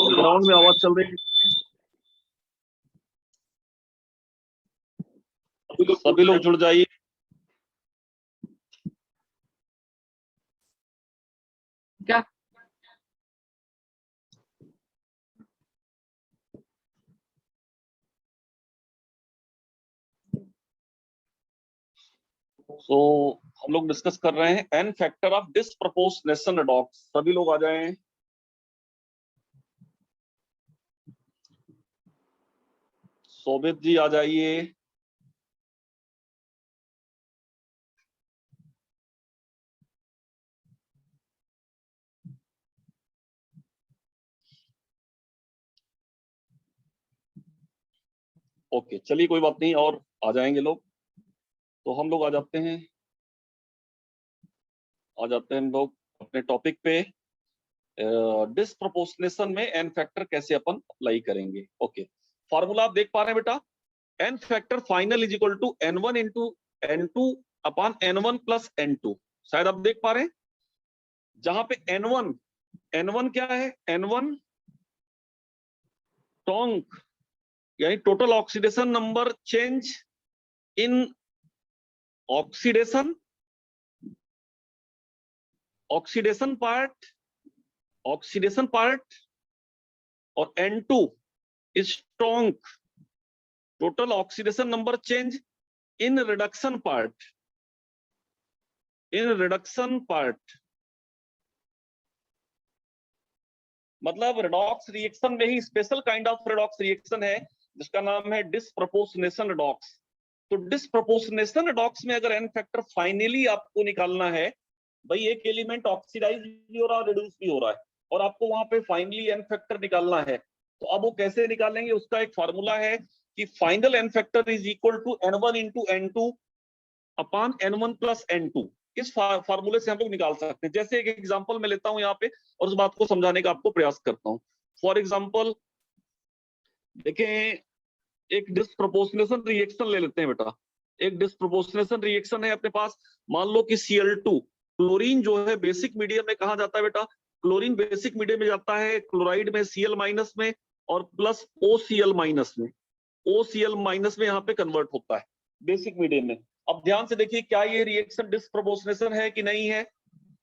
Ground में आवाज चल रही है, सभी लोग जुड़ जाइए। क्या सो हम लोग डिस्कस कर रहे हैं एन फैक्टर ऑफ डिसप्रपोर्शनेशन एडॉक्स। सभी लोग आ जाएं। सोभित जी आ जाइए। ओके, चलिए कोई बात नहीं, और आ जाएंगे लोग। तो हम लोग आ जाते हैं हम लोग अपने टॉपिक पे। डिसप्रपोर्शनेशन में एन फैक्टर कैसे अपन अप्लाई करेंगे। ओके, फॉर्मूला आप देख पा रहे हैं बेटा। N factor final is equal to n1 into n2 upon n1 plus n2। शायद आप देख पा रहे हैं, जहां पे n1 क्या है, n1 टोंक यानी total oxidation number change in oxidation part, और n2 इज टोंक total oxidation number change in reduction part. मतलब रिडॉक्स रिएक्शन में ही special kind of redox reaction है जिसका नाम है डिसप्रपोर्शनेशन रिडॉक्स। तो डिसप्रपोर्शनेशन रिडॉक्स में अगर एन फैक्टर फाइनली आपको निकालना है, भाई एक एलिमेंट ऑक्सीडाइज भी हो रहा है, रिड्यूस भी हो रहा है, और आपको वहां पे फाइनली एन फैक्टर निकालना है, तो अब वो कैसे निकालेंगे, उसका एक फॉर्मूला है कि final n factor is equal to n1 into n2 upon n1 plus n2। इस फार्मूले से हम लोग निकाल सकते हैं। जैसे एक एग्जांपल मैं लेता हूं यहाँ पे और उस बात को समझाने का आपको प्रयास करता हूं। फॉर एग्जांपल देखें, एक डिसप्रपोर्शनेशन रिएक्शन ले लेते हैं बेटा। एक डिसप्रपोर्शनेशन रिएक्शन है अपने पास। मान लो कि Cl2 क्लोरीन जो है बेसिक मीडियम में कहा जाता है बेटा, क्लोरीन बेसिक मीडियम में जाता है क्लोराइड में Cl माइनस में, और प्लस OCl माइनस में, OCl माइनस में यहाँ पे कन्वर्ट होता है बेसिक मीडियम में। अब ध्यान से देखिए, क्या ये रिएक्शन डिसप्रपोर्शनेशन है कि नहीं है?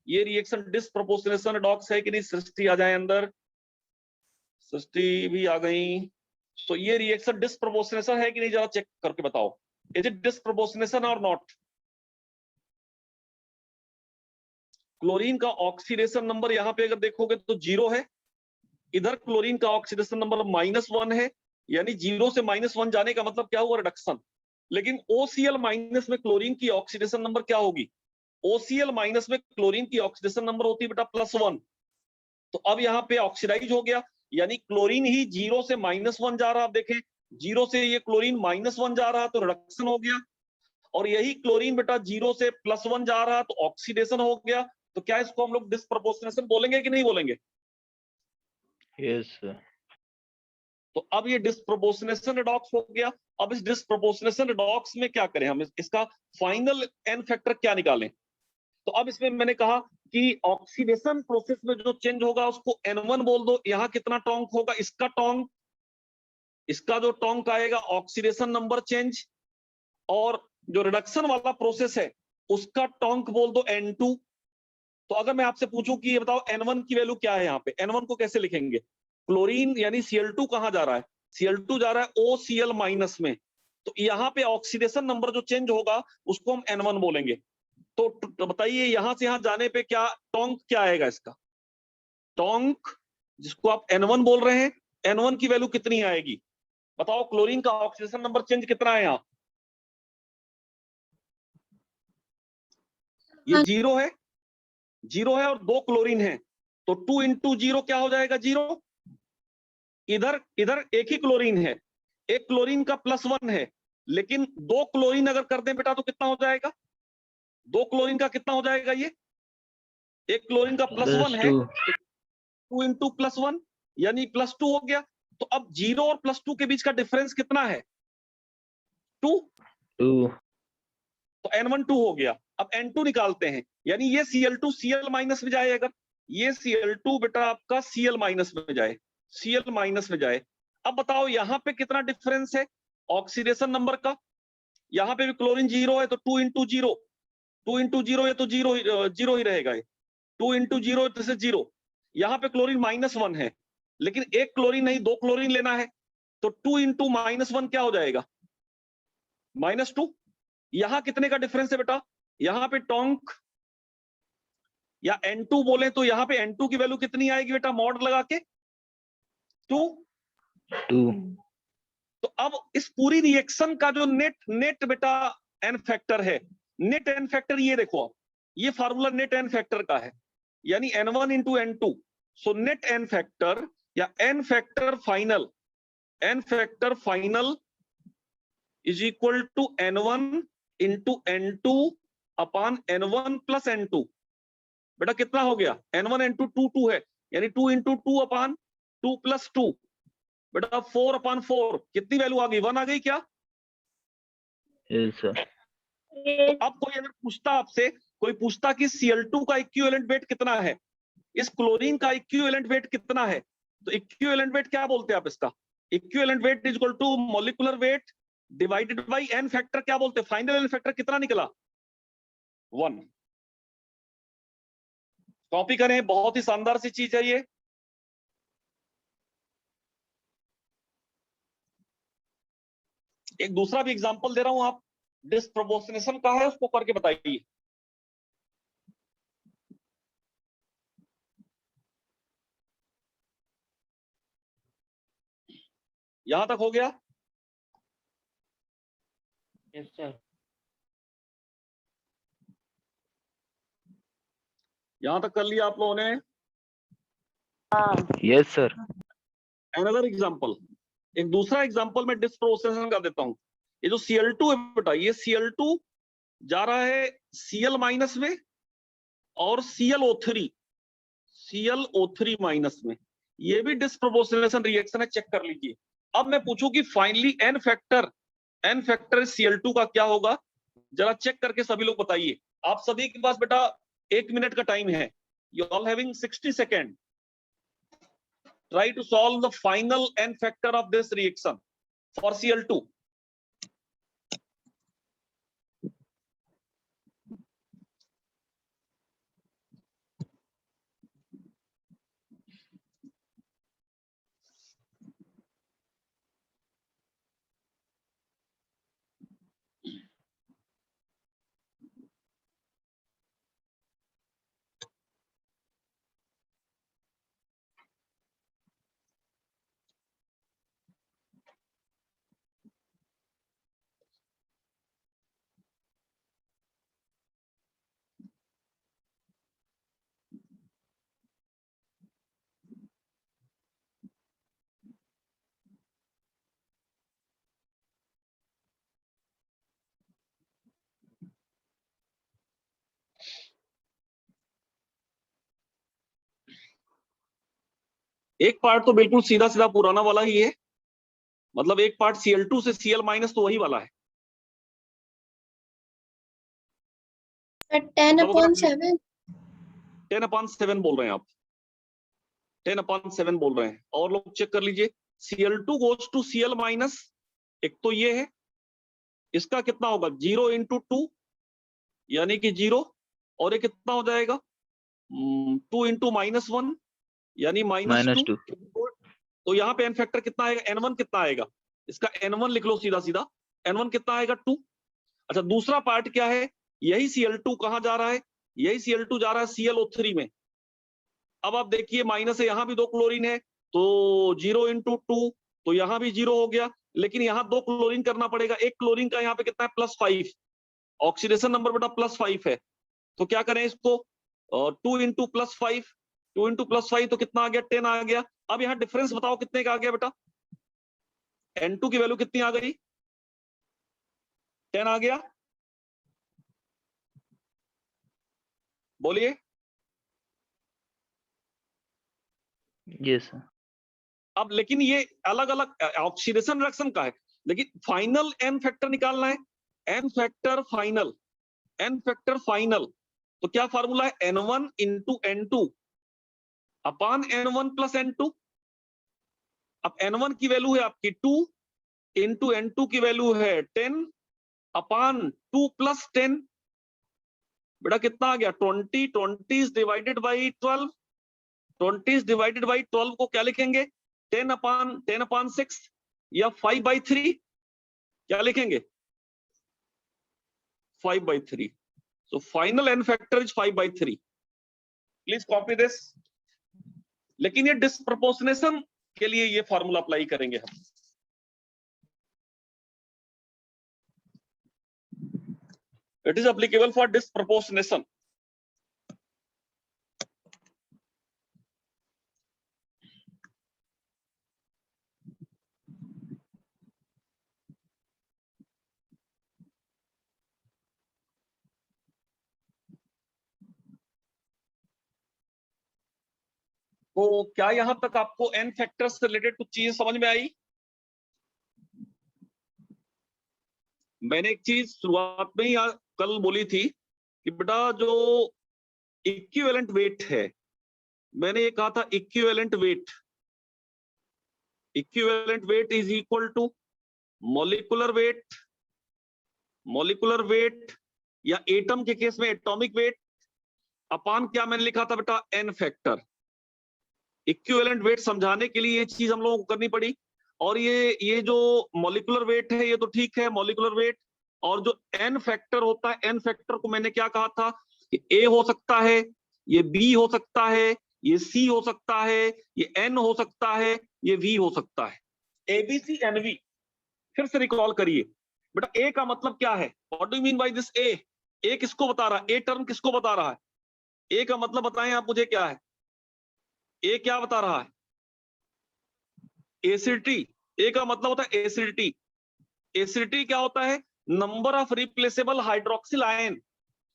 ये रिएक्शन डिसप्रपोर्शनेशन रिडॉक्स है कि नहीं? सृष्टि आ जाए अंदर, सृष्टि भी आ गई। तो ये रिएक्शन डिसप्रपोर्शनेशन है कि नहीं, जरा चेक करके बताओ, इज इट डिसप्रपोर्शनेशन और नॉट? क्लोरीन का ऑक्सीडेशन नंबर यहाँ पे अगर देखोगे तो 0 है, इधर क्लोरीन का ऑक्सीडेशन नंबर -1 है, यानी 0 से -1 जाने का मतलब क्या हुआ, रिडक्शन। लेकिन OCl माइनस में क्लोरीन की ऑक्सीडेशन नंबर क्या होगी? OCl माइनस में क्लोरीन की ऑक्सीडेशन नंबर होती है बेटा +1। तो अब यहाँ पे ऑक्सीडाइज हो गया, यानी क्लोरीन ही 0 से -1 जा रहा। आप देखें, 0 से ये क्लोरीन -1 जा रहा तो रिडक्शन हो गया, और यही क्लोरीन बेटा 0 से +1 जा रहा तो ऑक्सीडेशन हो गया। तो क्या इसको हम लोग डिसप्रपोर्शनेशन बोलेंगे कि नहीं बोलेंगे? Yes sir. तो अब ये डिसप्रपोर्शनेशन रिडॉक्स हो गया। अब इस डिसप्रपोर्शनेशन रिडॉक्स में क्या करें हम, इसका फाइनल एन फैक्टर क्या निकालें? तो अब इसमें मैंने कहा कि ऑक्सीडेशन प्रोसेस में जो चेंज होगा उसको n1 बोल दो। यहाँ कितना टोंक होगा, इसका जो टोंक आएगा ऑक्सीडेशन नंबर चेंज, और जो रिडक्शन वाला प्रोसेस है उसका टोंक बोल दो n2। तो अगर मैं आपसे पूछूं कि ये बताओ n1 की वैल्यू क्या है, यहाँ पे n1 को कैसे लिखेंगे? क्लोरीन यानी Cl2 कहां जा रहा है? Cl2 जा रहा है OCl माइनस में, तो यहाँ पे ऑक्सीडेशन नंबर जो चेंज होगा उसको हम n1 बोलेंगे। तो बताइए यहां से यहां जाने पे क्या टोंक क्या आएगा? इसका टोंक जिसको आप n1 बोल रहे हैं, n1 की वैल्यू कितनी आएगी बताओ? क्लोरीन का ऑक्सीडेशन नंबर चेंज कितना है यहाँ? ये 0 है, 0 है और 2 क्लोरीन है, तो 2 इंटू 0 क्या हो जाएगा? 0। इधर इधर एक ही क्लोरीन है, एक क्लोरीन का +1 है, लेकिन 2 क्लोरीन अगर कर दें बेटा तो कितना हो जाएगा? 2 क्लोरीन का कितना हो जाएगा? ये एक क्लोरीन का +1 है, 2 इंटू +1 यानी +2 हो गया। तो अब 0 और +2 के बीच का डिफरेंस कितना है? 2। तो n1 2 हो गया। अब N2 निकालते हैं, यानी ये Cl2 Cl माइनस में जाए, अगर ये Cl2 बेटा आपका Cl माइनस में जाए, Cl माइनस में जाए। अब बताओ यहाँ पे कितना डिफरेंस है ऑक्सीडेशन नंबर का, यहाँ पे भी क्लोरीन 0 है तो 2 इंटू 0, 2 इंटू 0 है तो 0 ही रहेगा, 2 इंटू 0 से 0। यहाँ पे क्लोरीन -1 है, लेकिन एक क्लोरीन नहीं 2 क्लोरीन लेना है, तो 2 इंटू -1 क्या हो जाएगा, -2। यहाँ कितने का डिफरेंस है बेटा, यहाँ पे टोंक या N2 बोले तो यहाँ पे N2 की वैल्यू कितनी आएगी बेटा, मॉड लगा के 2। 2। तो अब इस पूरी रिएक्शन का जो नेट बेटा एन फैक्टर है, नेट एन फैक्टर ये देखो आप, ये फार्मूला नेट एन फैक्टर का है, यानी N1 into N2। So net n factor या n factor final is equal to N1 into N2 upon N1 plus N2। बेटा कितना हो गया, N1 इंटू 2 है, यानी 2 इंटू 2 अपॉन 2 प्लस 2, बेटा 4 अपॉन 4, कितनी वैल्यू आ गई, 1 आ गई क्या। Yes sir. तो अब कोई अगर पूछता आपसे, कोई पूछता कि Cl2 का इक्विवेलेंट वेट कितना है, इस क्लोरीन का इक्विवेलेंट वेट कितना है, तो इक्विवेलेंट वेट क्या बोलते हैं आप इसका, equivalent weight is equal to molecular weight divided by n factor, क्या बोलते हैं, फाइनल एन फैक्टर कितना निकला, 1। कॉपी करें, बहुत ही शानदार सी चीज है ये। एक दूसरा भी एग्जांपल दे रहा हूं, आप डिस्प्रोपोर्शनेशन का है, उसको करके बताइए। यहां तक हो गया, यस सर। यहां तक कर लिया आप लोगों ने। Yes sir. अनदर एग्जांपल, एक दूसरा एग्जांपल मैं डिस्प्रोपोर्शनेशन का देता हूं। ये जो Cl2 है बेटा, ये Cl2 जा रहा है Cl माइनस में और ClO3 माइनस में, ये भी डिस्प्रोपोर्शनेशन रिएक्शन है, चेक कर लीजिए। अब मैं पूछूं कि फाइनली एन फैक्टर Cl2 का क्या होगा, जरा चेक करके सभी लोग बताइए। आप सभी के पास बेटा 1 मिनट का टाइम है, you all having 60 second. Try to solve the final n factor of this reaction for Cl2. एक पार्ट तो बिल्कुल सीधा सीधा पुराना वाला ही है, मतलब एक पार्ट Cl2 से Cl माइनस तो वही वाला है। 10/7 10/7 बोल रहे हैं आप, 10/7 बोल रहे हैं, और लोग चेक कर लीजिए। Cl2 goes to Cl minus, एक तो ये है, इसका कितना होगा 0 इंटू 2 यानी कि 0, और ये कितना हो जाएगा 2 इंटू -1 यानी -2। तो यहाँ पे एन फैक्टर कितना आएगा, N1 कितना आएगा, इसका N1 लिख लो सीधा सीधा, N1 कितना आएगा 2। अच्छा दूसरा पार्ट क्या है, यही Cl2 कहां जा रहा है, यही Cl2 जा रहा है ClO3 में। अब आप देखिए माइनस है, यहाँ भी 2 क्लोरीन है, तो 0 इंटू 2, तो यहाँ भी 0 हो गया, लेकिन यहाँ 2 क्लोरीन करना पड़ेगा, एक क्लोरीन का यहाँ पे कितना है +5, ऑक्सीडेशन नंबर बेटा +5 है। तो क्या करें इसको, 2 इंटू +5, 2 इंटू +5 तो कितना आ गया 10 आ गया। अब यहाँ डिफरेंस बताओ कितने का आ गया बेटा, N2 की वैल्यू कितनी आ गई, 10 आ गया, बोलिए। Yes sir. अब लेकिन ये अलग अलग ऑक्सीडेशन रिएक्शन का है, लेकिन फाइनल एन फैक्टर निकालना है, n factor final n factor final, तो क्या फार्मूला है, n1 इंटू n2 अपान n1 प्लस n2। अब n1 की वैल्यू है आपकी 2 इंटू n2 की वैल्यू है 10 अपान 2 प्लस 10। बेटा कितना आ गया 20, 20 is divided by 12, 20 is divided by 12 को क्या लिखेंगे 10 अपान 6 या 5/3, क्या लिखेंगे 5/3। So final n factor is 5/3. Please copy this. लेकिन ये डिस्प्रपोर्शनेशन के लिए ये फॉर्मूला अप्लाई करेंगे हम। It is applicable for disproportionation. तो क्या यहां तक आपको n फैक्टर्स से रिलेटेड कुछ चीजें समझ में आई? मैंने एक चीज शुरुआत में ही कल बोली थी कि बेटा जो इक्विवेलेंट वेट है, मैंने ये कहा था equivalent weight is equal to molecular weight या एटम के केस में एटॉमिक वेट अपान क्या मैंने लिखा था बेटा n फैक्टर। इक्विवेलेंट वेट समझाने के लिए ये चीज हम लोगों को करनी पड़ी। और ये जो मॉलिक्यूलर वेट है ये तो ठीक है मॉलिक्यूलर वेट, और जो n फैक्टर होता है n फैक्टर को मैंने क्या कहा था कि a हो सकता है, ये b हो सकता है, ये c हो सकता है, ये n हो सकता है, ये v हो सकता है, ABC NV। फिर से रिकॉल करिए बेटा a का मतलब क्या है, what do you mean by this a? a किसको बता रहा है, a टर्म किसको बता रहा है, a का मतलब बताएं आप मुझे क्या है, a क्या बता रहा है, एसिडिटी। ए का मतलब होता है एसिडिटी। एसिडिटी क्या होता है, number of replaceable hydroxyl ion,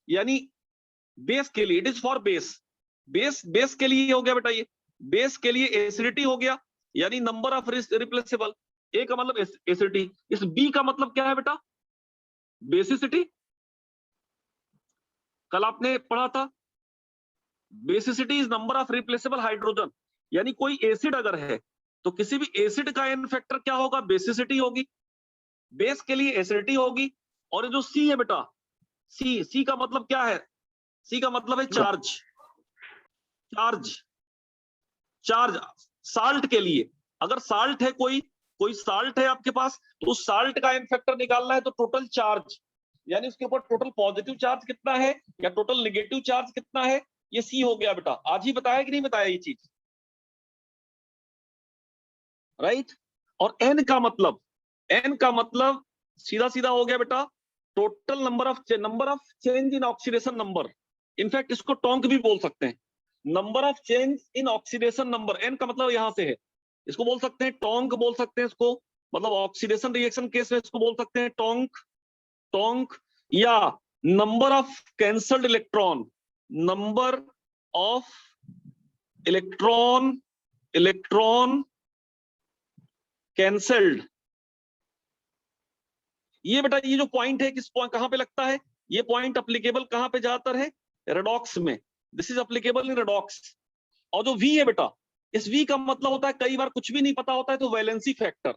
यानी बेस के लिए, इट इज फॉर बेस के लिए हो गया बेटा, ये बेस के लिए एसिडिटी हो गया, यानी नंबर ऑफ रिप्लेसेबल। ए का मतलब एसिडिटी। इस बी का मतलब क्या है बेटा, बेसिसिटी। कल आपने पढ़ा था basicity is number of replaceable hydrogen, यानी कोई एसिड अगर है तो किसी भी एसिड का एन फैक्टर क्या होगा, बेसिसिटी होगी, बेस के लिए एसिडिटी होगी। और जो सी है बेटा, सी का मतलब क्या है, सी का मतलब है चार्ज। साल्ट के लिए अगर साल्ट है, कोई साल्ट है आपके पास, तो उस साल्ट का एन फैक्टर निकालना है तो टोटल चार्ज, यानी उसके ऊपर टोटल पॉजिटिव चार्ज कितना है या टोटल नेगेटिव चार्ज कितना है, ये सी हो गया बेटा। आज ही बताया कि नहीं बताया ये चीज, राइट। और एन का मतलब सीधा सीधा हो गया बेटा total number of change in oxidation number. In fact इसको टोंक भी बोल सकते हैं, number of change in oxidation number. N का मतलब यहां से है, इसको बोल सकते हैं टोंक, बोल सकते हैं इसको, मतलब ऑक्सीडेशन रिएक्शन केस में इसको बोल सकते हैं टोंक, या number of cancelled electron, number of electron cancelled. ये बेटा ये जो पॉइंट है किस पॉइंट कहां पे लगता है, ये पॉइंट अप्लीकेबल कहां पे ज्यादातर है, रेडॉक्स में। This is applicable in redox. और जो वी है बेटा, इस वी का मतलब होता है कई बार कुछ भी नहीं पता होता है तो वैलेंसी फैक्टर,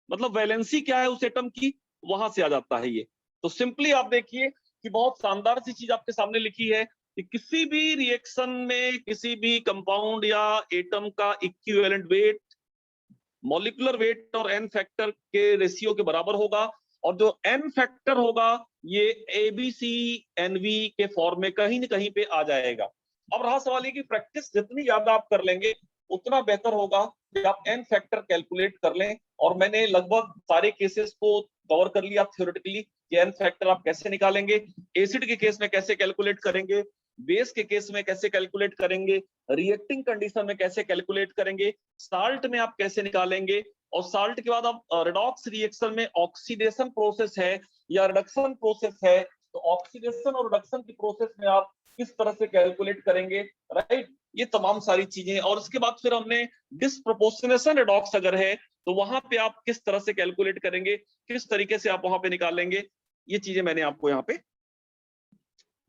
मतलब वैलेंसी क्या है उस एटम की, वहां से आ जाता है ये। तो सिंपली आप देखिए कि बहुत शानदार सी चीज आपके सामने लिखी है कि किसी भी रिएक्शन में किसी भी कंपाउंड या एटम का इक्विवेलेंट वेट मॉलिक्यूलर वेट और एन फैक्टर के रेशियो के बराबर होगा, और जो एन फैक्टर होगा ये ABC NV के फॉर्म में कहीं न कहीं पे आ जाएगा। अब रहा सवाल ये कि प्रैक्टिस जितनी ज्यादा आप कर लेंगे उतना बेहतर होगा कि आप एन फैक्टर कैलकुलेट कर लें। और मैंने लगभग सारे केसेस को कवर कर लिया थ्योरेटिकली कि एन फैक्टर आप कैसे निकालेंगे, एसिड के केस में कैसे कैलकुलेट करेंगे, बेस के केस में कैसे कैलकुलेट करेंगे, रिएक्टिंग कंडीशन में कैसे कैलकुलेट करेंगे, साल्ट में आप कैसे निकालेंगे, और साल्ट के बाद आप रेडॉक्स रिएक्शन में ऑक्सीडेशन प्रोसेस है या रिडक्शन प्रोसेस है, तो ऑक्सीडेशन और रिडक्शन की प्रोसेस में आप किस तरह से कैलकुलेट करेंगे, राइट। ये तमाम सारी चीजें। और उसके बाद फिर हमने डिस्प्रोपोर्शनेशन रेडॉक्स अगर है तो वहां पे आप किस तरह से कैलकुलेट करेंगे, किस तरीके से आप वहां पे निकालेंगे, ये चीजें मैंने आपको यहाँ पे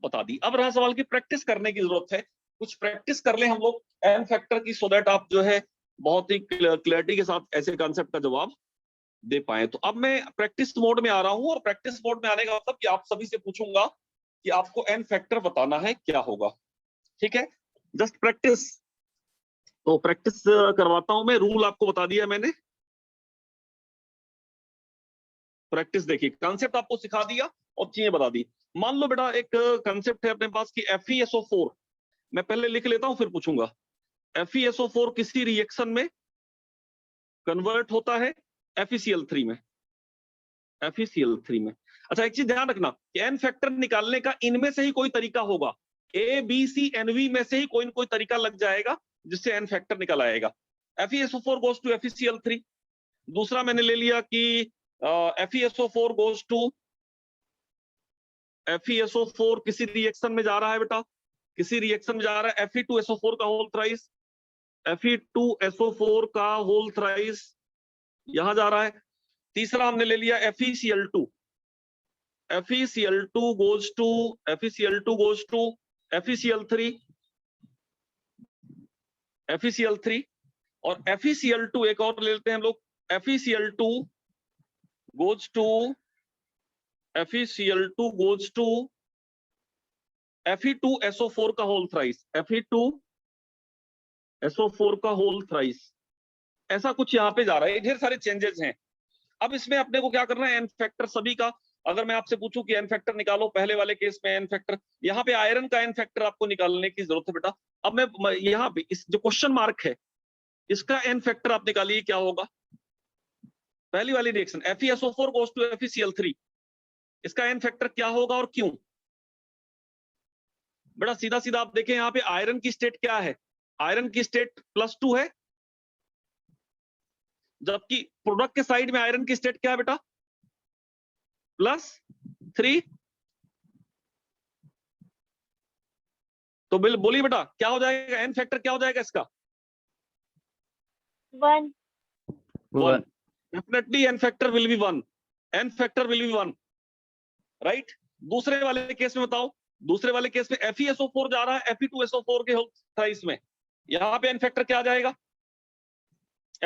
बता दी। अब रहा सवाल की प्रैक्टिस करने की जरूरत है, कुछ प्रैक्टिस कर ले हम लोग एन फैक्टर की, सो दैट आप जो है बहुत ही क्लैरिटी के साथ ऐसे कॉन्सेप्ट का जवाब दे पाए। तो अब मैं प्रैक्टिस मोड में आ रहा हूं, और प्रैक्टिस मोड में आने का मतलब कि आप सभी से पूछूंगा कि आपको एन फैक्टर बताना है क्या होगा। ठीक है, जस्ट प्रैक्टिस। तो प्रैक्टिस करवाता हूं मैं, रूल आपको बता दिया मैंने। प्रैक्टिस देखिए, कॉन्सेप्ट आपको सिखा दिया और चीजें बता दी। मान लो बेटा एक कॉन्सेप्ट है अपने पास कि FeSO4, मैं पहले लिख लेता हूं फिर पूछूंगा। FeSO4 किसी रिएक्शन में कन्वर्ट होता है FeCl3 में, FeCl3 में। अच्छा एक चीज ध्यान रखना कि एन फैक्टर निकालने का इनमें से ही कोई तरीका होगा, ABCNV में से ही कोई ना कोई तरीका लग जाएगा जिससे एन फैक्टर निकल आएगा। FeSO4 goes to FeCl3। दूसरा मैंने ले लिया कि FeSO4 गोज टू FeSO4 किसी रिएक्शन में जा रहा है बेटा, किसी रिएक्शन में जा रहा है Fe2SO4 का होल थ्राइस, Fe2SO4 का होल थ्राइस यहां जा रहा है। तीसरा हमने ले लिया FeCl2, FeCl2 goes to FeCl3, FeCl3 और FeCl2 एक और ले लेते हैं हम लोग, FeCl2 गोज टू Fe2SO4 का होल थ्राइस, Fe2SO4 का होल थ्राइस। ऐसा कुछ यहाँ पे जा रहा है, ढेर सारे चेंजेस हैं। अब इसमें अपने को क्या करना है, एन फैक्टर सभी का। अगर मैं आपसे पूछूं कि एन फैक्टर निकालो, पहले वाले केस में एन फैक्टर, यहाँ पे आयरन का एन फैक्टर आपको निकालने की जरूरत है बेटा। अब मैं यहाँ पे इस जो क्वेश्चन मार्क है इसका एन फैक्टर आप निकालिए क्या होगा। पहली वाली reaction FeSO4 goes to FeCl3, इसका एन फैक्टर क्या होगा और क्यों। बेटा सीधा सीधा आप देखें, यहाँ पे आयरन की स्टेट क्या है, आयरन की स्टेट +2 है, जबकि प्रोडक्ट के साइड में आयरन की स्टेट क्या है बेटा, +3। तो बोलिए बेटा क्या हो जाएगा, एन फैक्टर क्या हो जाएगा इसका, 1। Definitely n factor will be 1, n factor will be 1, right. दूसरे वाले केस में बताओ, दूसरे वाले केस में FeSO4 जा रहा है Fe2SO4 के थ्राइस में, यहां पे एन फैक्टर क्या आ जाएगा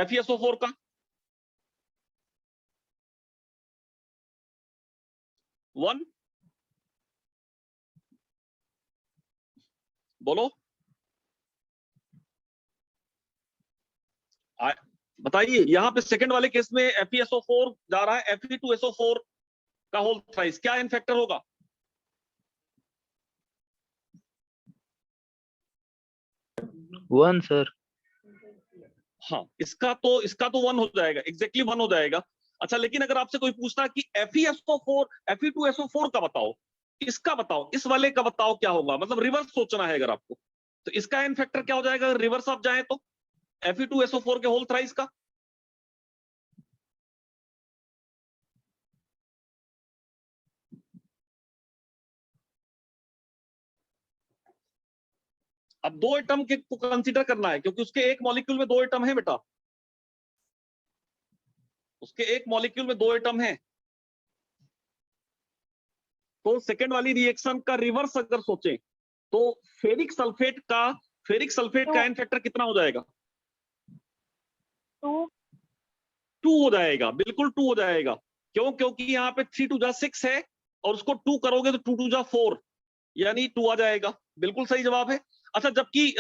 FeSO4 का, 1। बोलो बताइए, यहां पे सेकंड वाले केस में FeSO4 जा रहा है Fe2SO4 का होल थ्राइस, क्या एन फैक्टर होगा, 1 सर। हाँ इसका तो 1 हो जाएगा, एग्जैक्टली 1 हो जाएगा। अच्छा लेकिन अगर आपसे कोई पूछता कि FeSO4 Fe2SO4 का बताओ, इसका बताओ, इस वाले का बताओ क्या होगा, मतलब रिवर्स सोचना है अगर आपको, तो इसका एन फैक्टर क्या हो जाएगा अगर रिवर्स आप जाए तो, Fe2SO4 के होल थ्राइस का। अब 2 एटम के को कंसीडर करना है, क्योंकि उसके एक मॉलिक्यूल में 2 एटम है बेटा, उसके एक मॉलिक्यूल में 2 एटम है। तो सेकेंड वाली रिएक्शन का रिवर्स अगर सोचें तो फेरिक सल्फेट का एन फैक्टर कितना हो जाएगा, 2 हो जाएगा, बिल्कुल 2 हो जाएगा। क्यों, क्योंकि यहाँ पे 3 2 जा 6 है और उसको 2 करोगे तो 2 2 जा 4, यानी 2 आ जाएगा, बिल्कुल सही जवाब है। अच्छा जबकि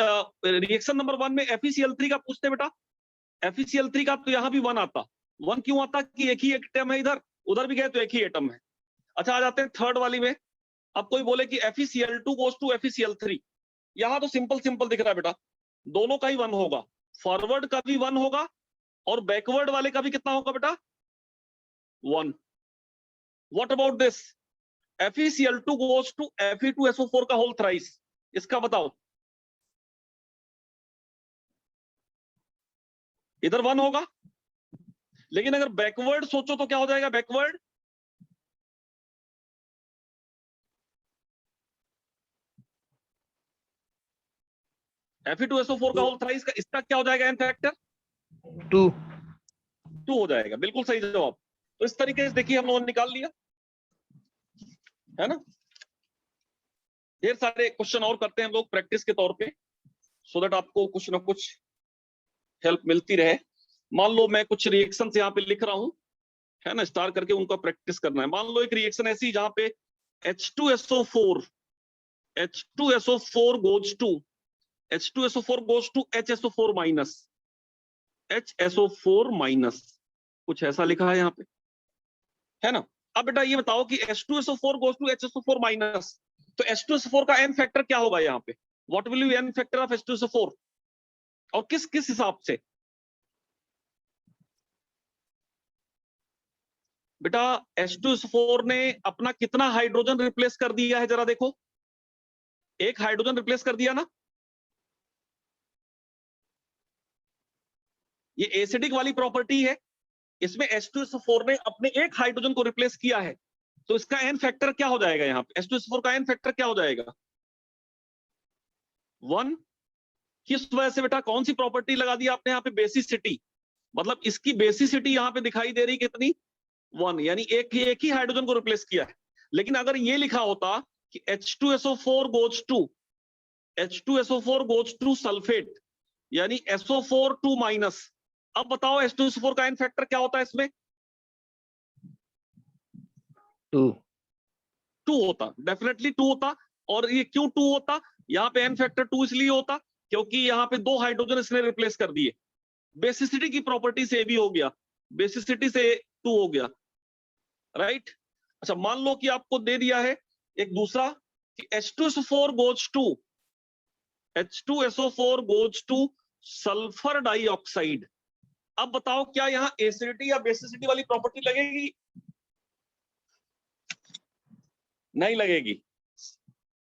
रिएक्शन नंबर 1 में FeCl3 का पूछते बेटा, FeCl3 का तो यहाँ भी 1 आता, 1 क्यों आता कि एक ही एटम है, इधर उधर भी गए तो एक ही एटम है। अच्छा आ जाते हैं थर्ड वाली में, अब कोई बोले कि FeCl2 गोज टू FeCl3, यहां तो सिंपल दिख रहा है बेटा, दोनों का ही 1 होगा, फॉरवर्ड का भी 1 होगा और बैकवर्ड वाले का भी कितना होगा बेटा, 1। What about this, FeCl2 goes to Fe2SO4 का होल थ्राइस, इसका बताओ, इधर 1 होगा, लेकिन अगर बैकवर्ड सोचो तो क्या हो जाएगा बैकवर्ड, Fe2SO4 का होल थ्राइस का, इसका क्या हो जाएगा एन फैक्टर, 2 2 हो जाएगा, बिल्कुल सही जवाब। तो इस तरीके से देखिए हम लोगों ने निकाल लिया, है ना। ढेर सारे क्वेश्चन और करते हैं हम लोग प्रैक्टिस के तौर पे, सो दैट आपको कुछ ना कुछ हेल्प मिलती रहे। मान लो मैं कुछ रिएक्शन यहाँ पे लिख रहा हूँ, है ना, स्टार करके उनका प्रैक्टिस करना है। मान लो एक रिएक्शन ऐसी जहां पे H2SO4 goes to H2SO4 goes to HSO4 minus, HSO4 minus, कुछ ऐसा लिखा है यहाँ पे, है ना। अब बेटा ये बताओ कि H2SO4 goes to HSO4 minus, तो H2SO4 का n फैक्टर क्या होगा यहाँ पे? What will be n factor of H2SO4 और किस किस हिसाब से? बेटा H2SO4 ने अपना कितना हाइड्रोजन रिप्लेस कर दिया है, जरा देखो। एक हाइड्रोजन रिप्लेस कर दिया ना। ये एसिडिक वाली प्रॉपर्टी है, इसमें H2SO4 ने अपने एक हाइड्रोजन को रिप्लेस किया है, तो इसका n फैक्टर क्या हो जाएगा यहाँ पे? H2SO4 का n फैक्टर क्या हो जाएगा? 1। किस वजह से बेटा? कौन सी प्रॉपर्टी लगा दी आपने यहाँ पे? बेसिसिटी, मतलब इसकी बेसिसिटी यहाँ पे दिखाई दे रही कितनी? 1, यानी एक ही हाइड्रोजन को रिप्लेस किया है। लेकिन अगर ये लिखा होता कि H2SO4 goes to सल्फेट, यानी SO4 2 माइनस, अब बताओ H2SO4 का n फैक्टर क्या होता है इसमें? 2 होता, डेफिनेटली 2 होता। और ये क्यों 2 होता? यहाँ पे n फैक्टर 2 इसलिए होता क्योंकि यहाँ पे 2 हाइड्रोजन इसने रिप्लेस कर दिए। बेसिसिटी की प्रॉपर्टी से भी हो गया, बेसिसिटी से 2 हो गया, राइट। अच्छा मान लो कि आपको दे दिया है एक दूसरा कि H2SO4 goes to sulphur dioxide. अब बताओ क्या यहाँ एसिडिटी या बेसिसिटी वाली प्रॉपर्टी लगेगी? नहीं लगेगी,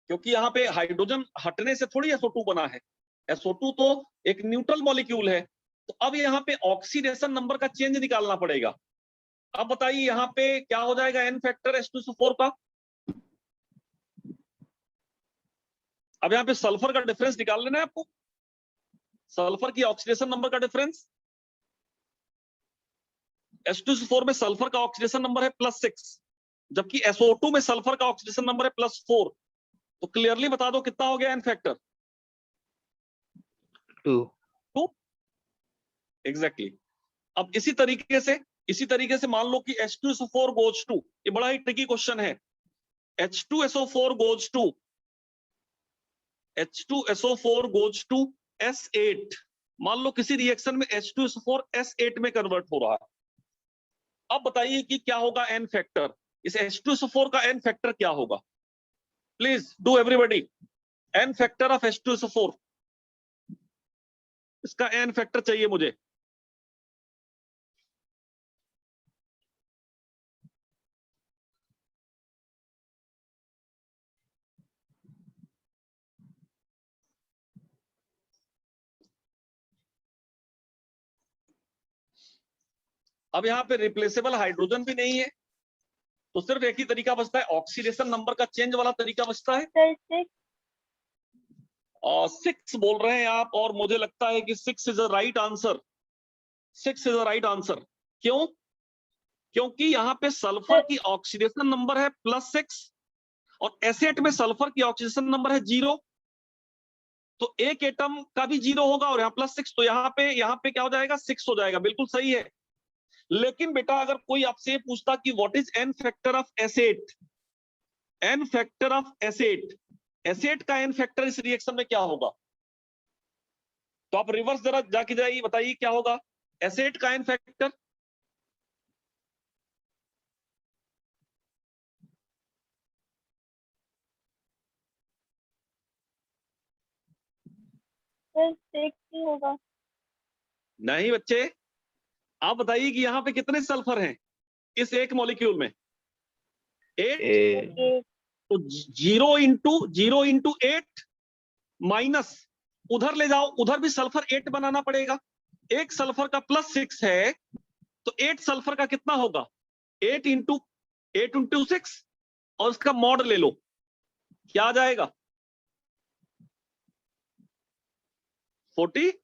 क्योंकि यहाँ पे हाइड्रोजन हटने से थोड़ी SO2 बना है। SO2 तो एक न्यूट्रल मॉलिक्यूल है। तो अब यहाँ पे ऑक्सीडेशन नंबर का चेंज निकालना पड़ेगा। अब बताइए यहाँ पे क्या हो जाएगा n फैक्टर H2SO4 का? अब यहाँ पे सल्फर का डिफरेंस निकाल लेना है आपको, सल्फर की ऑक्सीडेशन नंबर का डिफरेंस। H2SO4 में सल्फर का ऑक्सीडेशन नंबर है +6, जबकि SO2 में सल्फर का ऑक्सीडेशन नंबर है +4। तो क्लियरली बता दो कितना हो गया n फैक्टर? 2। एग्जैक्टली। अब इसी तरीके से मान लो कि H2SO4 goes to, ये बड़ा ही ट्रिकी क्वेश्चन है, H2SO4 goes to S8। मान लो किसी रिएक्शन में H2SO4 S8 में कन्वर्ट हो रहा है। अब बताइए कि क्या होगा n फैक्टर? इस H2SO4 का n फैक्टर क्या होगा? Please do everybody, n factor of H2SO4, इसका n फैक्टर चाहिए मुझे। अब यहाँ पे रिप्लेसेबल हाइड्रोजन भी नहीं है, तो सिर्फ एक ही तरीका बचता है, ऑक्सीडेशन नंबर का चेंज वाला तरीका बचता है। 6 बोल रहे हैं आप, और मुझे लगता है कि 6 is a right answer. 6 is a right answer. क्यों? क्योंकि यहाँ पे सल्फर की ऑक्सीडेशन नंबर है +6 और एसेट में सल्फर की ऑक्सीडेशन नंबर है 0, तो एक एटम का भी 0 होगा और यहाँ +6, तो यहाँ पे क्या हो जाएगा? 6 हो जाएगा। बिल्कुल सही है। लेकिन बेटा अगर कोई आपसे पूछता कि what is n factor of asset, n factor of asset का n फैक्टर इस रिएक्शन में क्या होगा, तो आप रिवर्स जरा जाके जाइए, बताइए क्या होगा एसेट का n फैक्टर? होगा। नहीं बच्चे, आप बताइए कि यहाँ पे कितने सल्फर हैं इस एक मॉलिक्यूल में? 8। तो 0 इंटू 8 माइनस, उधर ले जाओ, उधर भी सल्फर 8 बनाना पड़ेगा। एक सल्फर का +6 है, तो 8 सल्फर का कितना होगा? 8 इंटू 6 और उसका मॉड ले लो, क्या आ जाएगा? 48।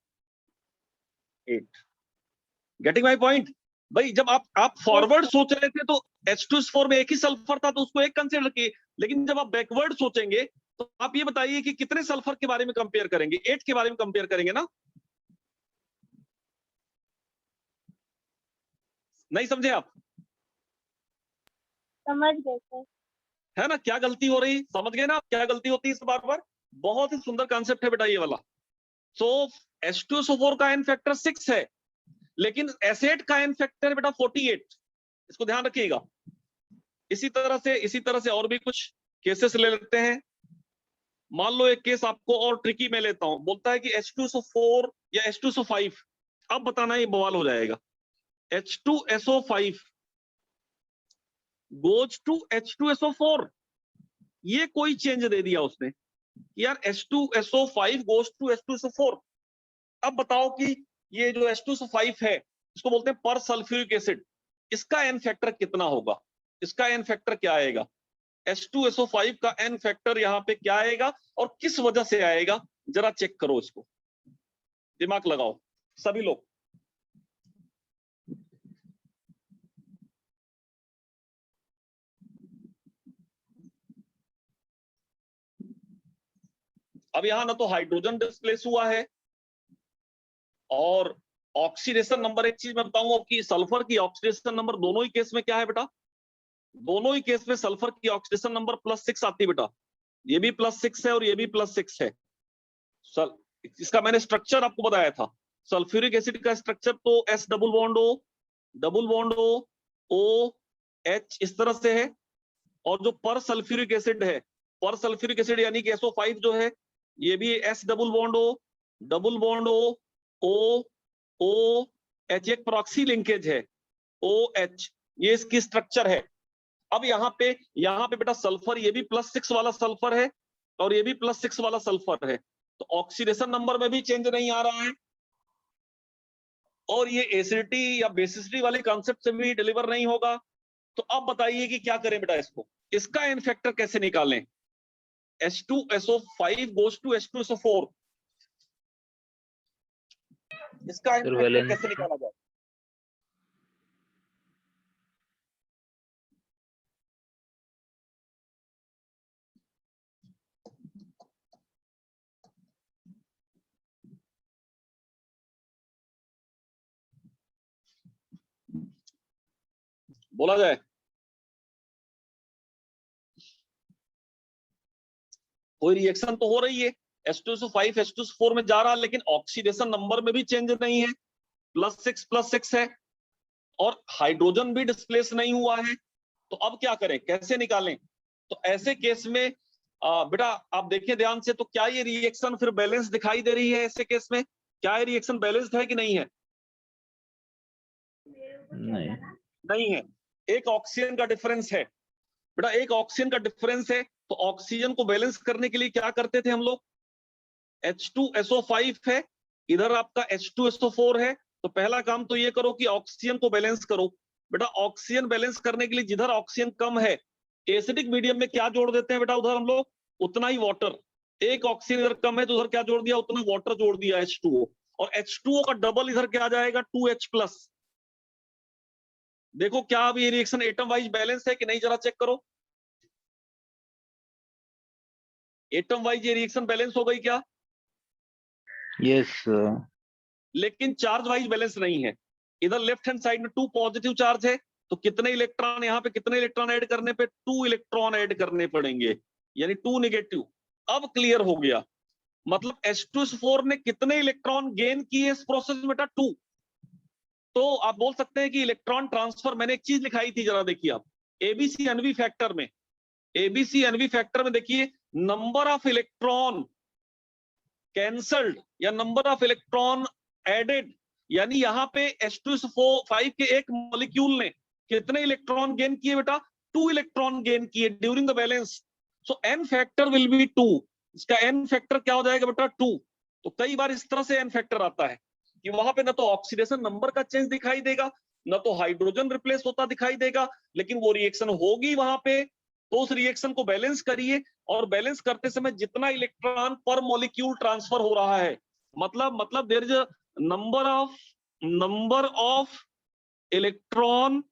Getting my point? भाई जब आप फॉरवर्ड सोच रहे थे तो H2SO4 में एक ही सल्फर था, तो उसको एक कंसीडर किए, लेकिन जब आप बैकवर्ड सोचेंगे तो आप ये बताइए कि कितने सल्फर के बारे में कंपेयर करेंगे? 8 के बारे में कंपेयर करेंगे ना? नहीं समझे आप? समझ गए सर। है ना, क्या गलती हो रही, समझ गए ना आप क्या गलती होती है इस बार बार? बहुत ही सुंदर कॉन्सेप्ट है बेटा ये वाला। सो H2SO4 का एन फैक्टर 6 है, लेकिन एसेट का एन फैक्टर है बेटा 48। इसको ध्यान रखिएगा। इसी तरह से और भी कुछ केसेस ले लेते हैं। मान लो एक केस आपको और ट्रिकी मैं लेता हूं, बोलता है कि H2SO4 या H2SO5, अब बताना ये बवाल हो जाएगा। H2SO5 goes to H2SO4, ये कोई चेंज दे दिया उसने यार, H2SO5 goes to H2SO4। अब बताओ कि ये जो H2SO5 है, इसको बोलते हैं पर सल्फ्यूरिक एसिड, इसका एन फैक्टर कितना होगा? इसका एन फैक्टर क्या आएगा? H2SO5 का एन फैक्टर यहाँ पे क्या आएगा और किस वजह से आएगा? जरा चेक करो इसको, दिमाग लगाओ सभी लोग। अब यहां ना तो हाइड्रोजन डिस्प्लेस हुआ है और ऑक्सीडेशन नंबर, एक चीज मैं बताऊंगा कि सल्फर की ऑक्सीडेशन नंबर दोनों ही केस में क्या है बेटा? दोनों ही केस में सल्फर की ऑक्सीडेशन नंबर +6 आती है बेटा। ये भी +6 है और ये भी +6 है। इसका मैंने स्ट्रक्चर आपको बताया था। सल्फ्यूरिक एसिड का स्ट्रक्चर तो S double bond O H इस तरह से है, और जो पर सल्फ्यूरिक एसिड है, पर सल्फ्यूरिक एसिड यानी कि SO5 जो है, ये भी S double bond O H, एक प्रॉक्सी लिंकेज है OH, ये इसकी स्ट्रक्चर है। अब यहाँ पे बेटा सल्फर, ये भी +6 वाला सल्फर है और ये भी +6 वाला सल्फर है, तो ऑक्सीडेशन नंबर में भी चेंज नहीं आ रहा है और ये एसिडिटी या बेसिसिटी वाले कॉन्सेप्ट से भी डिलीवर नहीं होगा। तो अब बताइए कि क्या करें बेटा इसको, इसका एन फैक्टर कैसे निकालें? H2SO5 goes to H2SO4, इसका एन सर फैक्टर वैलेंस कैसे निकाला जाए? बोला जाए। कोई रिएक्शन तो हो रही है, H2SO5 H2SO4 में जा रहा है, लेकिन ऑक्सीडेशन नंबर में भी चेंज नहीं है, +6 है और हाइड्रोजन भी डिस्प्लेस नहीं हुआ है। तो अब क्या करें, कैसे निकालें? तो ऐसे केस में बेटा आप देखिए ध्यान से, तो क्या ये रिएक्शन फिर बैलेंस दिखाई दे रही है? ऐसे केस में क्या ये रिएक्शन बैलेंस्ड है कि नहीं है? नहीं नहीं है। एक ऑक्सीजन का डिफरेंस है बेटा, एक ऑक्सीजन का डिफरेंस है, तो ऑक्सीजन को बैलेंस करने के लिए क्या करते थे हम लोग? H2SO5 है, इधर आपका H2SO4 है, तो पहला काम तो ये करो कि ऑक्सीजन को बैलेंस करो। बेटा ऑक्सीजन बैलेंस करने के लिए जिधर ऑक्सीजन कम है, एसिडिक मीडियम में क्या जोड़ देते हैं बेटा? उधर हम लोग उतना ही वाटर। एक ऑक्सीजन इधर कम है तो उधर क्या जोड़ दिया? उतना वाटर जोड़ दिया, H2O, और H2O का डबल इधर क्या आ जाएगा? 2H+। देखो क्या अब ये रिएक्शन एटम वाइज बैलेंस है कि नहीं, जरा चेक करो। एटम वाइज ये रिएक्शन बैलेंस हो गई क्या? यस लेकिन चार्ज वाइज बैलेंस नहीं है। इधर लेफ्ट हैंड साइड में 2 पॉजिटिव चार्ज है, तो कितने इलेक्ट्रॉन यहाँ पे, कितने इलेक्ट्रॉन ऐड करने पे? 2 इलेक्ट्रॉन ऐड करने पड़ेंगे, यानी 2 नेगेटिव। अब क्लियर हो गया, मतलब H2SO4 ने कितने इलेक्ट्रॉन गेन किए इस प्रोसेस में बेटा? 2। तो आप बोल सकते हैं कि इलेक्ट्रॉन ट्रांसफर, मैंने एक चीज लिखाई थी, जरा देखिए आप, एबीसी एनवी फैक्टर में, एबीसी एनवी फैक्टर में देखिए, नंबर ऑफ इलेक्ट्रॉन कैंसल्ड या नंबर ऑफ इलेक्ट्रॉन एडेड, यानी यहाँ पे H2SO5 के एक मॉलिक्यूल ने कितने इलेक्ट्रॉन गेन किए बेटा? 2 इलेक्ट्रॉन गेन किए during the balance. So n factor will be 2, इसका एन फैक्टर क्या हो जाएगा बेटा? 2। तो कई बार इस तरह से एन फैक्टर आता है कि वहां पे ना तो ऑक्सीडेशन नंबर का चेंज दिखाई देगा, ना तो हाइड्रोजन रिप्लेस होता दिखाई देगा, लेकिन वो रिएक्शन होगी वहां पे। तो उस रिएक्शन को बैलेंस करिए, और बैलेंस करते समय जितना इलेक्ट्रॉन पर मॉलिक्यूल ट्रांसफर हो रहा है, मतलब there is a number of electron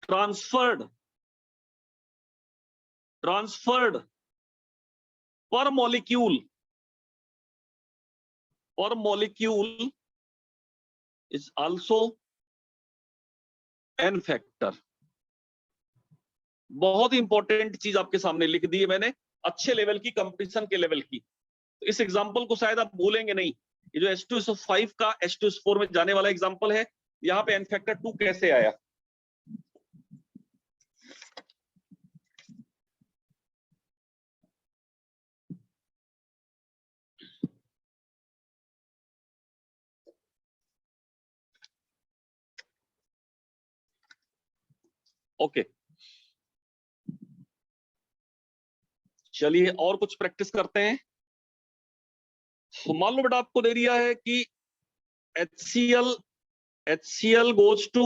transferred transferred per molecule is also n factor. बहुत इंपॉर्टेंट चीज आपके सामने लिख दी है मैंने, अच्छे लेवल की, कंपटीशन के लेवल की। तो इस एग्जांपल को शायद आप भूलेंगे नहीं, ये जो H2SO5 का H2SO4 में जाने वाला एग्जांपल है, यहाँ पे n फैक्टर 2 कैसे आया। ओके, चलिए और कुछ प्रैक्टिस करते हैं। तो मान लो बेटा आपको दे दिया है कि HCl goes to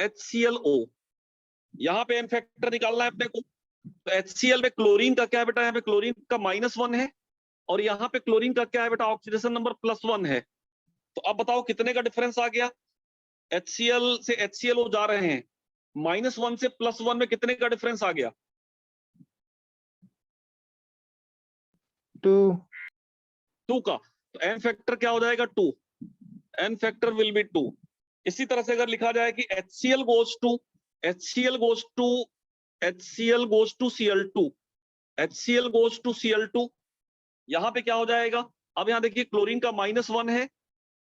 HClO, यहां पे n फैक्टर निकालना है अपने को। तो HCl में क्लोरीन का क्या है बेटा, यहाँ पे क्लोरीन का -1 है, और यहाँ पे क्लोरीन का क्या है बेटा, ऑक्सीडेशन नंबर +1 है। तो अब बताओ कितने का डिफरेंस आ गया। HCl से HClO जा रहे हैं, -1 से +1 में कितने का डिफरेंस आ गया। 2 का। तो n फैक्टर क्या हो जाएगा, 2। n factor will be 2। इसी तरह से अगर लिखा जाए कि HCl goes to Cl2, यहां पे क्या हो जाएगा। अब यहां देखिए क्लोरीन का -1 है,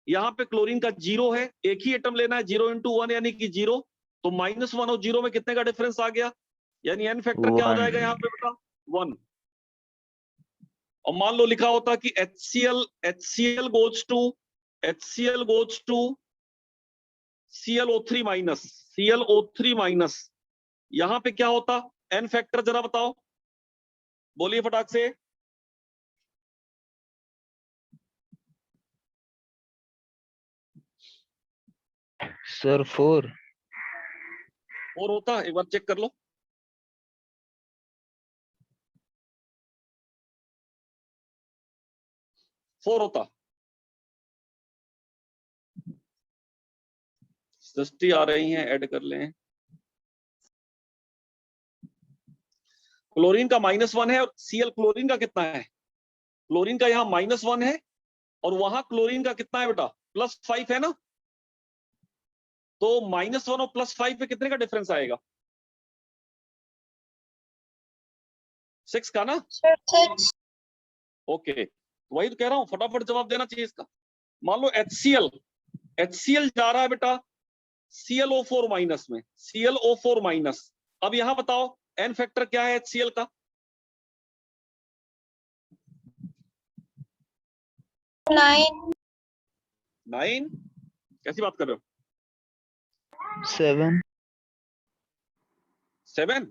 यहाँ पे क्लोरीन का 0 है, एक ही एटम लेना है, 0 × 1 यानी कि 0। तो -1 और 0 में कितने का डिफरेंस आ गया, यानी n फैक्टर क्या हो जाएगा यहाँ पे बेटा, 1। और मान लो लिखा होता कि HCl goes to ClO3-, यहां पे क्या होता n फैक्टर, जरा बताओ, बोलिए फटाक से। सर 4। और होता, एक बार चेक कर लो। फोर होता। सृष्टि आ रही हैं, ऐड कर लें। क्लोरीन का -1 है और Cl क्लोरीन का कितना है, क्लोरीन का यहाँ -1 है और वहां क्लोरीन का कितना है बेटा, +5 है ना। तो -1 और +5 पे कितने का डिफरेंस आएगा, 6 का ना। ओके, वही तो कह रहा हूं, फटाफट जवाब देना चाहिए इसका। मान लो HCl जा रहा है बेटा ClO4- में, ClO4-। अब यहां बताओ n फैक्टर क्या है HCl का, 9। कैसी बात कर रहे हो, 7।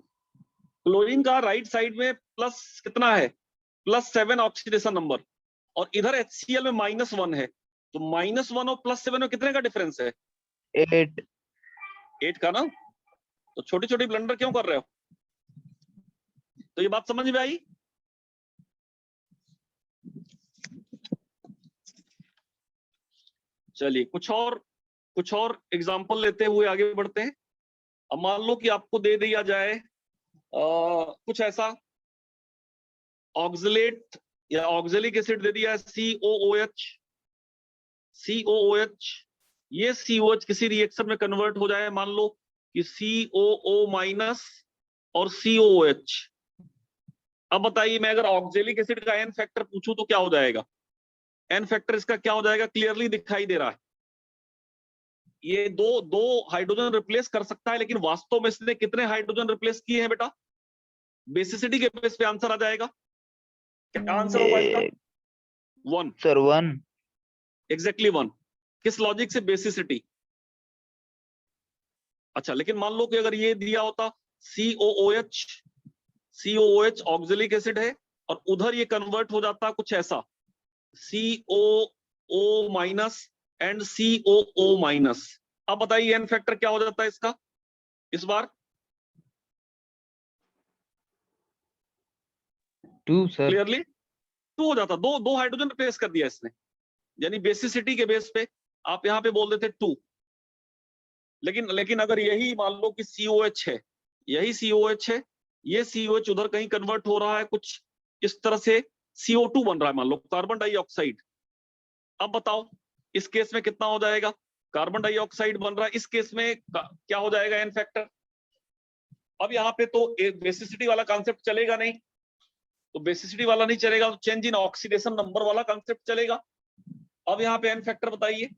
क्लोरीन का राइट साइड में प्लस कितना है, +7 ऑक्सीडेशन नंबर, और इधर HCl में -1 है। तो -1 और +7 में कितने का डिफरेंस है, 8 का ना। तो छोटी छोटी ब्लंडर क्यों कर रहे हो। तो ये बात समझ में आई। चलिए कुछ और एग्जांपल लेते हुए आगे बढ़ते हैं। अब मान लो कि आपको दे दिया जाए कुछ ऐसा, ऑक्सलेट या ऑक्जेलिक एसिड दे दिया है COOH, ये COH किसी रिएक्शन में कन्वर्ट हो जाए, मान लो कि COO- और COOH। अब बताइए मैं अगर ऑक्जेलिक एसिड का n फैक्टर पूछूं तो क्या हो जाएगा, n फैक्टर इसका क्या हो जाएगा, क्लियरली दिखाई दे रहा है। ये दो हाइड्रोजन रिप्लेस कर सकता है, लेकिन वास्तव में इसने कितने हाइड्रोजन रिप्लेस किए हैं बेटा, बेसिसिटी के बेस पे आंसर आ जाएगा। क्या आंसर होगा इसका, 1 सर 1। एग्जैक्टली 1। किस लॉजिक से, बेसिसिटी। अच्छा, लेकिन मान लो कि अगर ये दिया होता COOH ऑक्जेलिक एसिड है, और उधर ये कन्वर्ट हो जाता कुछ ऐसा, COO- एंड COO-। अब बताइए n फैक्टर क्या हो जाता है इसका इस बार, 2 सर। क्लियरली 2 हो जाता। दो हाइड्रोजन रिप्लेस कर दिया इसने, यानी बेसिसिटी के बेस पे आप यहां पे बोल देते 2। लेकिन अगर यही मान लो कि COH है, यही COH है, ये COH उधर कहीं कन्वर्ट हो रहा है कुछ इस तरह से, CO2 बन रहा है मान लो, कार्बन डाइऑक्साइड। अब बताओ इस केस में कितना हो जाएगा, कार्बन डाइऑक्साइड बन रहा है, इस केस में क्या हो जाएगा एन फैक्टर। अब यहाँ पे तो बेसिसिटी वाला कॉन्सेप्ट चलेगा नहीं, तो बेसिसिटी वाला नहीं चलेगा तो चेंज इन ऑक्सीडेशन नंबर वाला कॉन्सेप्ट चलेगा। अब यहाँ पे एन फैक्टर बताइए,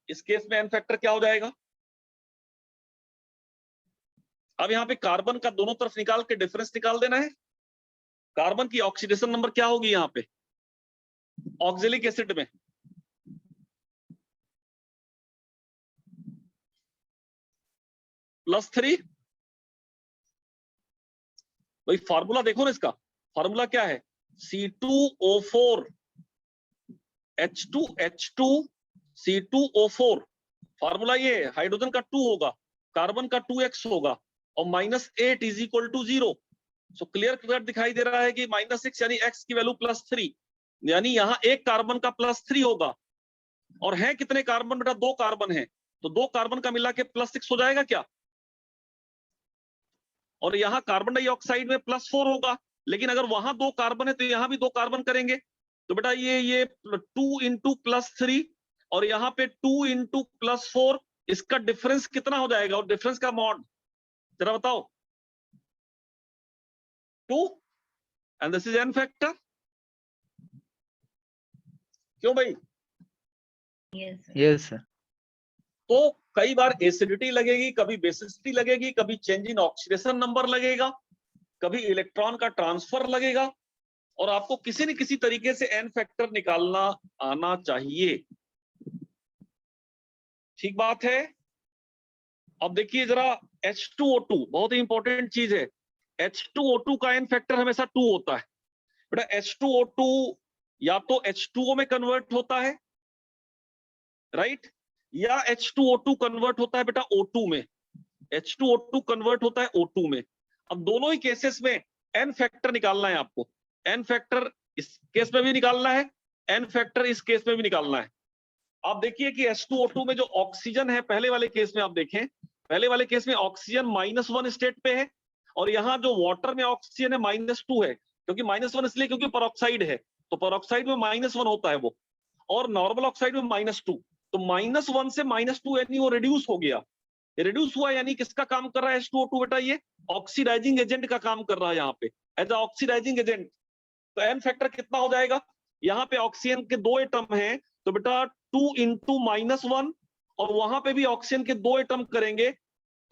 इस केस में एन फैक्टर क्या हो जाएगा। अब यहाँ पे कार्बन का दोनों तरफ निकाल के डिफरेंस निकाल देना है। कार्बन की ऑक्सीडेशन नंबर क्या होगी यहाँ पे ऑक्जेलिक एसिड में, +3। भाई फार्मूला देखो ना, इसका फार्मूला क्या है, C2O4 H2H2 C2O4। फार्मूला ये है, हाइड्रोजन का 2 होगा, कार्बन का 2x होगा और -8 = 0। सो क्लियर कट दिखाई दे रहा है कि -6 यानी x की वैल्यू +3, यानी यहाँ एक कार्बन का +3 होगा। और है कितने कार्बन बेटा, 2 कार्बन है, तो 2 कार्बन का मिला के +6 हो जाएगा क्या। और यहाँ कार्बन डाइऑक्साइड में +4 होगा, लेकिन अगर वहां 2 कार्बन है तो यहाँ भी 2 कार्बन करेंगे, तो बेटा ये 2 × +3 और यहाँ पे 2 × +4, इसका डिफरेंस कितना हो जाएगा, और डिफरेंस का मॉड जरा बताओ, 2 and this is an factor. क्यों भाई, Yes, sir. तो कई बार एसिडिटी लगेगी, कभी बेसिसिटी लगेगी, कभी चेंज इन ऑक्सीडेशन नंबर लगेगा, कभी इलेक्ट्रॉन का ट्रांसफर लगेगा, और आपको किसी न किसी तरीके से एन फैक्टर निकालना आना चाहिए। ठीक बात है। अब देखिए जरा H2O2 बहुत ही इंपॉर्टेंट चीज है। H2O2 का एन फैक्टर हमेशा 2 होता है बेटा। H2O2 या तो H2O में कन्वर्ट होता है, राइट, या H2O2 कन्वर्ट होता है बेटा O2 में। H2O2 कन्वर्ट होता है O2 में। अब दोनों ही केसेस में एन फैक्टर निकालना है आपको। एन फैक्टर इस केस में भी निकालना है, एन फैक्टर इस केस में भी निकालना है। आप देखिए कि H2O2 में जो ऑक्सीजन है, पहले वाले केस में आप देखें, पहले वाले केस में ऑक्सीजन -1 स्टेट पे है, और यहाँ जो वाटर में ऑक्सीजन है -2 है। क्योंकि -1 इसलिए क्योंकि परऑक्साइड है, तो परऑक्साइड में -1 होता है वो, और नॉर्मल ऑक्साइड में -2। तो -1 से -2 यानी वो रिड्यूस हो गया। रिड्यूस हुआ यानी किसका काम कर रहा है H2O2 बेटा, ये ऑक्सीडाइजिंग एजेंट का काम कर रहा है यहाँ पे, एज अ ऑक्सीडाइजिंग एजेंट। तो एन फैक्टर कितना हो जाएगा, यहाँ पे ऑक्सीजन के 2 एटम हैं, तो बेटा 2 × -1, और वहां पे भी ऑक्सीजन के 2 एटम करेंगे,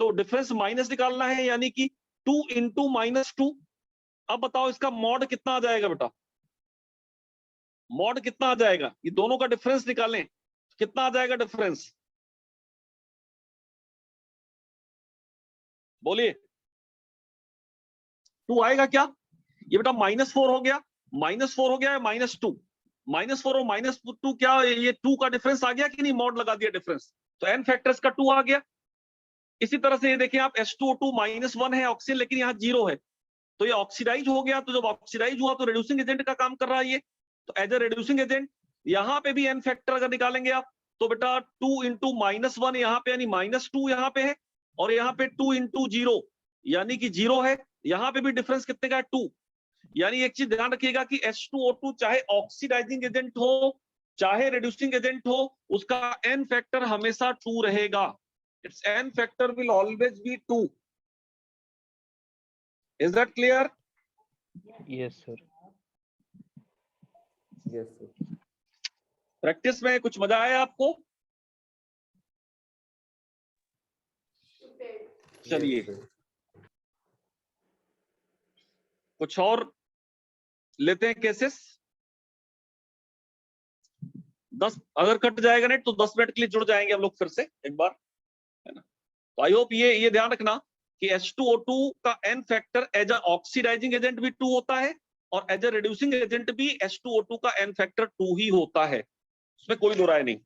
तो डिफरेंस माइनस निकालना है, यानी कि 2 × -2। अब बताओ इसका मॉड कितना आ जाएगा बेटा, मॉड कितना आ जाएगा, ये दोनों का डिफरेंस निकालें, कितना आ जाएगा डिफरेंस, बोलिए। 2 आएगा क्या, ये बेटा -4 हो गया, -4 हो गया है, -2, -4 और -2 क्या, ये 2 का डिफरेंस आ गया कि नहीं, मॉड लगा दिया डिफरेंस, तो एन फैक्टर्स का 2 आ गया। इसी तरह से ये देखिए आप H2O2 -1 है ऑक्सीजन, लेकिन यहाँ 0 है, तो ये ऑक्सीडाइज हो गया। तो जब ऑक्सीडाइज हुआ तो रिड्यूसिंग एजेंट का काम कर रहा है ये, तो एज ए रिड्यूसिंग एजेंट यहाँ पे भी एन फैक्टर अगर निकालेंगे आप, तो बेटा 2 × -1 यहाँ पे यानी -2 यहाँ पे है, और यहाँ पे 2 × 0 यानी कि 0 है। यहाँ पे भी डिफरेंस कितने का है, 2। यानी एक चीज ध्यान रखिएगा कि H2O2 चाहे ऑक्सीडाइजिंग एजेंट हो चाहे रिड्यूसिंग एजेंट हो, उसका एन फैक्टर हमेशा 2 रहेगा। It's an factor will always be 2। Is that clear? Yes, sir. Yes, sir. Practice में कुछ मजा आया आपको? चलिए Yes, sir. कुछ और लेते हैं केसेस। 10 अगर कट जाएगा नेट तो 10 मिनट के लिए जुड़ जाएंगे हम लोग फिर से एक बार, है ना। तो आई होप ये ध्यान रखना कि H2O2 का n factor as a oxidising agent भी 2 होता है, और एज अ रिड्यूसिंग एजेंट भी H2O2 का एन फैक्टर 2 ही होता है, उसमें कोई दो राय नहीं।